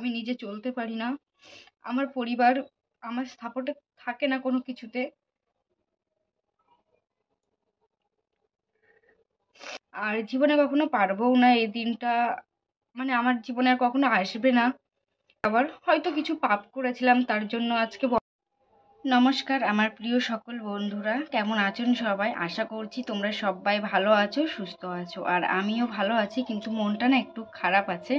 আমি নিজে চলতে পারি না। আমার পরিবার আমার সাপোর্টে থাকে না কোনো কিছুতে। আর জীবনে কখনো পারবও না এই দিনটা, মানে আমার জীবনে আর কখনো আসবে না। আবার হয়তো কিছু পাপ করেছিলাম তার জন্য আজকে নমস্কার আমার প্রিয় সকল বন্ধুরা, কেমন আছেন সবাই? আশা করছি তোমরা সবাই ভালো আছো, সুস্থ আছো। আর আমিও ভালো আছি, কিন্তু মনটা না একটু খারাপ আছে।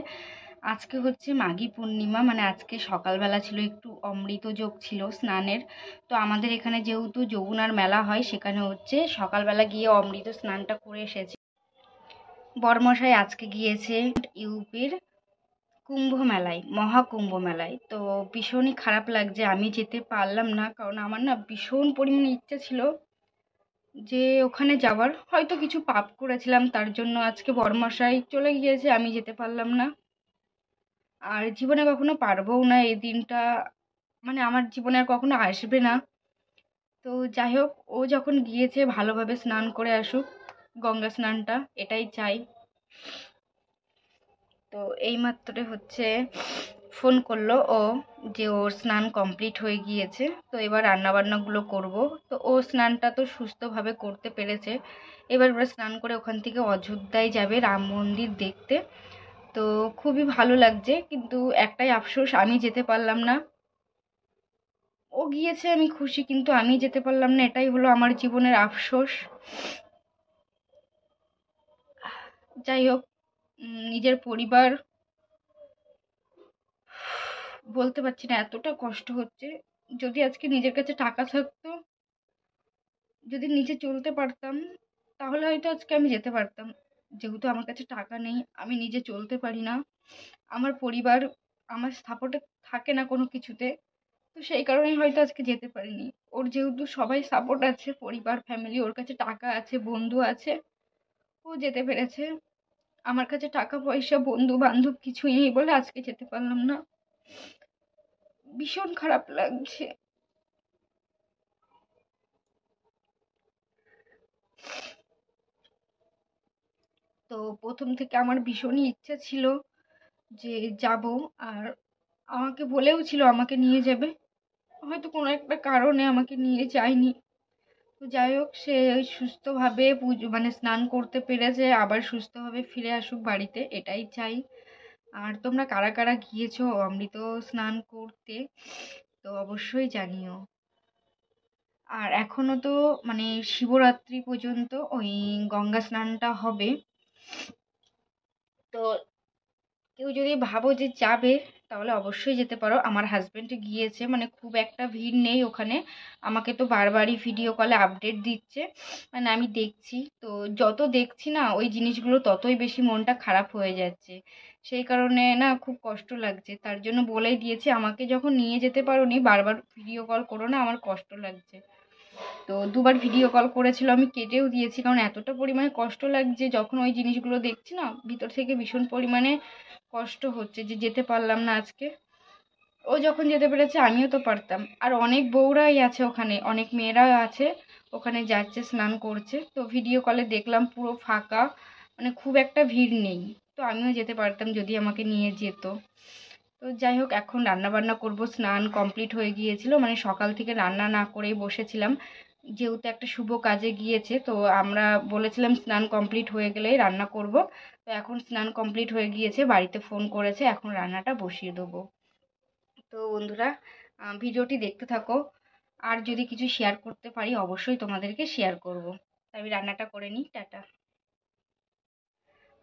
আজকে হচ্ছে মাঘী পূর্ণিমা, মানে আজকে সকালবেলা ছিল একটু অমৃত যোগ ছিল স্নানের। তো আমাদের এখানে যেহেতু যমুনার মেলা হয়, সেখানে হচ্ছে সকালবেলা গিয়ে অমৃত স্নানটা করে এসেছি। বরমশাই আজকে গিয়েছে ইউপির কুম্ভ মেলায়, মহাকুম্ভ মেলায়। তো ভীষণই খারাপ লাগছে আমি যেতে পারলাম না, কারণ আমার না ভীষণ পরিমাণে ইচ্ছা ছিল যে ওখানে যাওয়ার। হয়তো কিছু পাপ করেছিলাম তার জন্য আজকে বরমশাই চলে গিয়েছে, আমি যেতে পারলাম না। আর জীবনে কখনো পারবও না এই দিনটা, মানে আমার জীবনে আর কখনো আসবে না। তো যাই হোক, ও যখন গিয়েছে ভালোভাবে স্নান করে আসুক, গঙ্গা স্নানটা, এটাই চাই। তো এইমাত্র হচ্ছে ফোন করলো ও, যে ওর স্নান কমপ্লিট হয়ে গিয়েছে, তো এবার রান্নাবান্নাগুলো করব। তো ও স্নানটা তো সুস্থভাবে করতে পেরেছে। এবার ওরা স্নান করে ওখান থেকে অযোধ্যায় যাবে রাম মন্দির দেখতে। তো খুবই ভালো লাগছে, কিন্তু একটাই আফসোস, আমি যেতে পারলাম না। ও গিয়েছে আমি খুশি, কিন্তু আমি যেতে পারলাম না, এটাই হলো আমার জীবনের আফসোস। যাই হোক, নিজের পরিবার বলতে পারছি না, এতটা কষ্ট হচ্ছে। যদি আজকে নিজের কাছে টাকা থাকতো, যদি নিজে চলতে পারতাম, তাহলে হয়তো আজকে আমি যেতে পারতাম। যেহেতু আমার কাছে টাকা নেই, আমি নিজে চলতে পারি না, আমার পরিবার আমার সাপোর্টে থাকে না কোনো কিছুতে। তো সেই কারণেই হয়তো আজকে যেতে পারিনি। ওর যেহেতু সবাই সাপোর্ট আছে, পরিবার ফ্যামিলি, ওর কাছে টাকা আছে, বন্ধু আছে, ও যেতে পেরেছে। আমার কাছে টাকা পয়সা বন্ধু বান্ধব কিছুই নেই বলে আজকে যেতে পারলাম না। ভীষণ খারাপ লাগছে। তো প্রথম থেকে আমার ভীষণই ইচ্ছা ছিল যে যাব। আর আমাকে বলেও ছিল আমাকে নিয়ে যাবে, হয়তো কোনো একটা কারণে আমাকে নিয়ে যায়নি। তো যাই হোক, সে ওই সুস্থভাবে পুজো মানে স্নান করতে পেরেছে, আবার সুস্থভাবে ফিরে আসুক বাড়িতে, এটাই চাই। আর তোমরা কারা কারা গিয়েছো অমৃত স্নান করতে, তো অবশ্যই জানিও। আর এখনো তো মানে শিবরাত্রি পর্যন্ত ওই গঙ্গা স্নানটা হবে। তো কেউ যদি ভাবো যে যাবে, তাহলে অবশ্যই যেতে পারো। আমার হাজবেন্ড গিয়েছে, মানে খুব একটা ভিড় নেই ওখানে। আমাকে তো বারবারই ভিডিও কলে আপডেট দিচ্ছে, মানে আমি দেখছি। তো যত দেখছি না ওই জিনিসগুলো, ততই বেশি মনটা খারাপ হয়ে যাচ্ছে। সেই কারণে না খুব কষ্ট লাগছে, তার জন্য বলেই দিয়েছি আমাকে যখন নিয়ে যেতে পারোনি, বারবার ভিডিও কল করো না, আমার কষ্ট লাগছে। তো দুবার ভিডিও কল করেছিল, আমি কেটেও দিয়েছি, কারণ এতটা পরিমাণে কষ্ট লাগছে যখন ওই জিনিসগুলো দেখছি না, ভিতর থেকে ভীষণ পরিমাণে কষ্ট হচ্ছে যে যেতে পারলাম না আজকে। ও যখন যেতে পেরেছে আমিও তো পারতাম। আর অনেক বউরাই আছে ওখানে, অনেক মেয়েরা আছে ওখানে, যাচ্ছে স্নান করছে। তো ভিডিও কলে দেখলাম পুরো ফাঁকা, মানে খুব একটা ভিড় নেই। তো আমিও যেতে পারতাম যদি আমাকে নিয়ে যেত। তো যাই হোক, এখন রান্না বান্না করব। স্নান কমপ্লিট হয়ে গিয়েছিল, মানে সকাল থেকে রান্না না করেই বসেছিলাম, যেহেতু একটা শুভ কাজে গিয়েছে। তো আমরা বলেছিলাম স্নান কমপ্লিট হয়ে গেলেই রান্না করব। তো এখন স্নান কমপ্লিট হয়ে গিয়েছে, বাড়িতে ফোন করেছে, এখন রান্নাটা বসিয়ে দেবো। তো বন্ধুরা, ভিডিওটি দেখতে থাকো। আর যদি কিছু শেয়ার করতে পারি অবশ্যই তোমাদেরকে শেয়ার করব। তাই আমি রান্নাটা করে নিই, টাটা।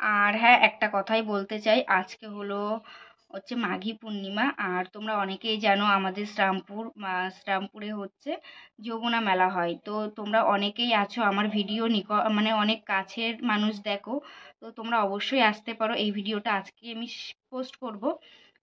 আর হ্যাঁ, একটা কথাই বলতে চাই, আজকে হচ্ছে মাঘী পূর্ণিমা। আর তোমরা অনেকেই জানো আমাদের শ্রামপুরে হচ্ছে যমুনা মেলা হয়। তো তোমরা অনেকেই আছো আমার ভিডিও মানে অনেক কাছের মানুষ দেখো। তো তোমরা অবশ্যই আসতে পারো, এই ভিডিওটা আজকে আমি পোস্ট করব।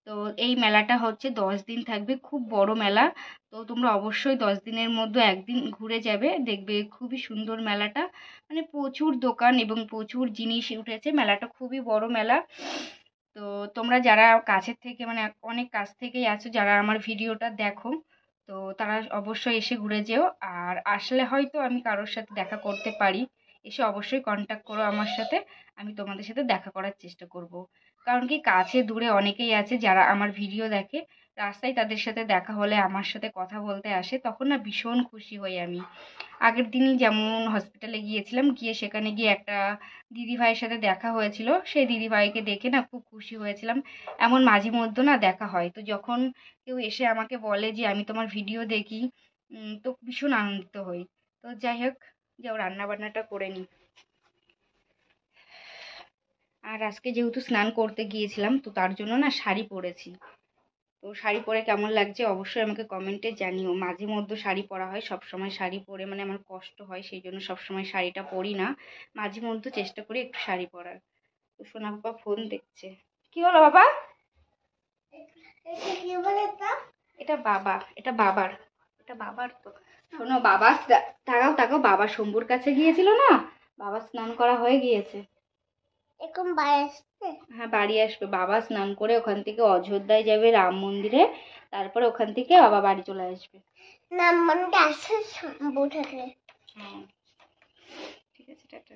তো এই মেলাটা হচ্ছে 10 দিন থাকবে, খুব বড় মেলা। তো তোমরা অবশ্যই 10 দিনের মধ্যে একদিন ঘুরে যাবে, দেখবে খুবই সুন্দর মেলাটা। মানে প্রচুর দোকান এবং প্রচুর জিনিস উঠেছে, মেলাটা খুবই বড় মেলা। তো তোমরা যারা কাছের থেকে, মানে অনেক কাছ থেকেই আছো যারা আমার ভিডিওটা দেখো, তো তারা অবশ্যই এসে ঘুরে যেও। আর আসলে হয়তো আমি কারোর সাথে দেখা করতে পারি, এসে অবশ্যই কন্ট্যাক্ট করো আমার সাথে, আমি তোমাদের সাথে দেখা করার চেষ্টা করব। কারণ কি কাছে দূরে অনেকেই আছে যারা আমার ভিডিও দেখে, রাস্তায় তাদের সাথে দেখা হলে আমার সাথে কথা বলতে আসে, তখন না ভীষণ খুশি হই আমি। আগের দিনই যেমন হসপিটালে গিয়েছিলাম, গিয়ে সেখানে গিয়ে একটা দিদিভাইয়ের সাথে দেখা হয়েছিল, সেই দিদিভাইকে দেখে না খুব খুশি হয়েছিলাম। এমন মাঝে মধ্যে না দেখা হয়, তো যখন কেউ এসে আমাকে বলে যে আমি তোমার ভিডিও দেখি, তো ভীষণ আনন্দিত হই। তো যাই হোক, যাও রান্না বান্নাটা করে নিই। আর আজকে যেহেতু স্নান করতে গিয়েছিলাম, তো তার জন্য না শাড়ি পরেছি। তো শাড়ি পরে কেমন লাগছে অবশ্যই আমাকে কমেন্টে জানিও। মাঝে মধ্যে শাড়ি পরা হয়, সবসময় শাড়ি পরে মানে আমার কষ্ট হয়, সেই জন্য সবসময় শাড়িটা পরি না। মাঝে মধ্যে চেষ্টা করি একটু শাড়ি পরার। তো সোনা বাবা ফোন দেখছে। কি হলো বাবা? এটা বাবা, এটা বাবার, এটা বাবার। তো শোনো, বাবা তাকাও তাকাও, বাবা শম্ভুর কাছে গিয়েছিল না, বাবা স্নান করা হয়ে গিয়েছে, এখন বাড়ি আসছে। হ্যাঁ বাড়ি আসবে, বাবা স্নান করে ওখান থেকে অযোধ্যায় যাবে রাম মন্দিরে, তারপরে ওখান থেকে বাবা বাড়ি চলে আসবে। রাম মন্দিরে আসছে শম্ভু থেকে। হ্যাঁ ঠিক আছে, টাটা।